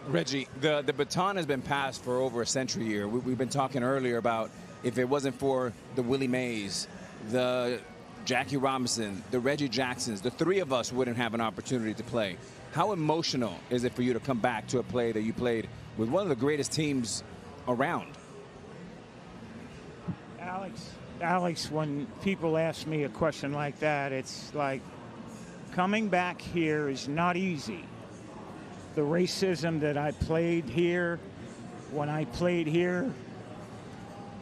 Reggie, the baton has been passed for over a century here. We've been talking earlier about if it wasn't for the Willie Mays, the Jackie Robinson, the Reggie Jacksons, the three of us wouldn't have an opportunity to play. How emotional is it for you to come back to a play that you played with one of the greatest teams around? Alex, when people ask me a question like that, it's like coming back here is not easy. The racism that I played here, when I played here,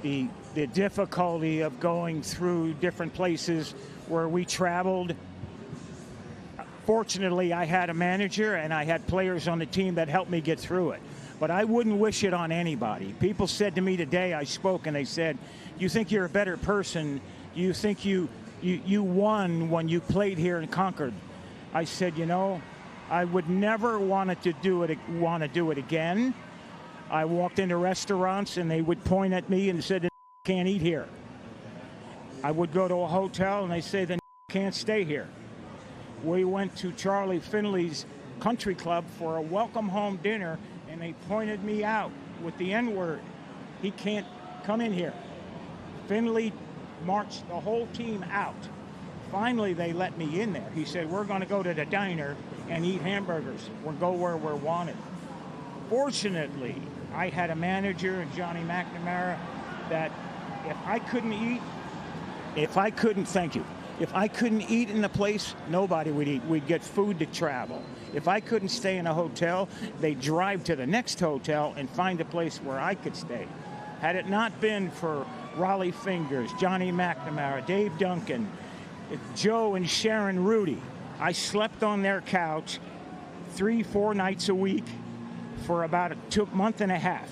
the difficulty of going through different places where we traveled. Fortunately, I had a manager and I had players on the team that helped me get through it. But I wouldn't wish it on anybody. People said to me today, I spoke, and they said, you think you're a better person? You think you won when you played here in Concord? I said, you know, I would never want to do it again. I walked into restaurants and they would point at me and said, can't eat here. I would go to a hotel and they say, then can't stay here. We went to Charlie Finley's country club for a welcome home dinner and they pointed me out with the N-word. He can't come in here. Finley marched the whole team out. Finally, they let me in there. He said, we're going to go to the diner and eat hamburgers. We'll go where we're wanted. Fortunately, I had a manager, Johnny McNamara, that if I couldn't eat in the place, nobody would eat. We'd get food to travel. If I couldn't stay in a hotel, they'd drive to the next hotel and find a place where I could stay. Had it not been for Raleigh Fingers, Johnny McNamara, Dave Duncan, Joe and Sharon Rudy, I slept on their couch 3-4 nights a week for about a month and a half.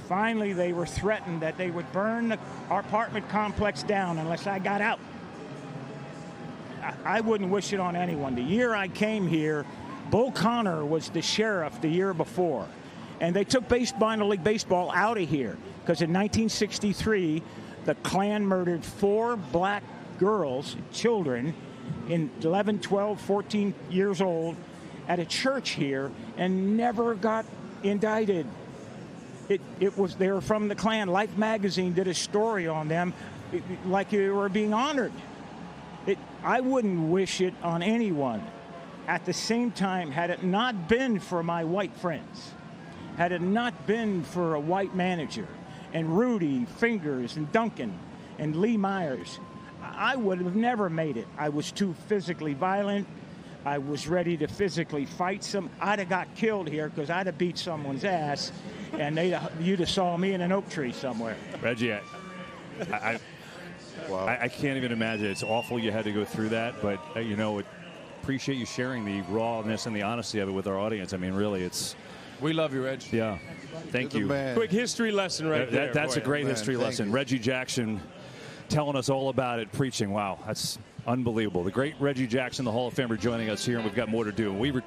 Finally, they were threatened that they would burn our apartment complex down unless I got out. I wouldn't wish it on anyone. The year I came here, Bull Connor was the sheriff the year before. And they took minor league baseball out of here because in 1963, the Klan murdered 4 black girls, children, in 11, 12, 14 years old at a church here and never got indicted. They were from the Klan. Life magazine did a story on them like they were being honored. I wouldn't wish it on anyone. At the same time, had it not been for my white friends, had it not been for a white manager, and Rudy, Fingers, and Duncan, and Lee Myers, I would have never made it. I was too physically violent. I was ready to physically fight I'd have got killed here because I'd have beat someone's ass, and you'd have saw me in an oak tree somewhere. Reggie, I can't even imagine. It's awful you had to go through that, but appreciate you sharing the rawness and the honesty of it with our audience. I mean, really, we love you, Reg. Yeah, thank you. Quick history lesson right there. That's a great history lesson. You. Reggie Jackson telling us all about it, preaching. Wow, that's unbelievable. The great Reggie Jackson, the Hall of Famer, joining us here, and we've got more to do. When we return.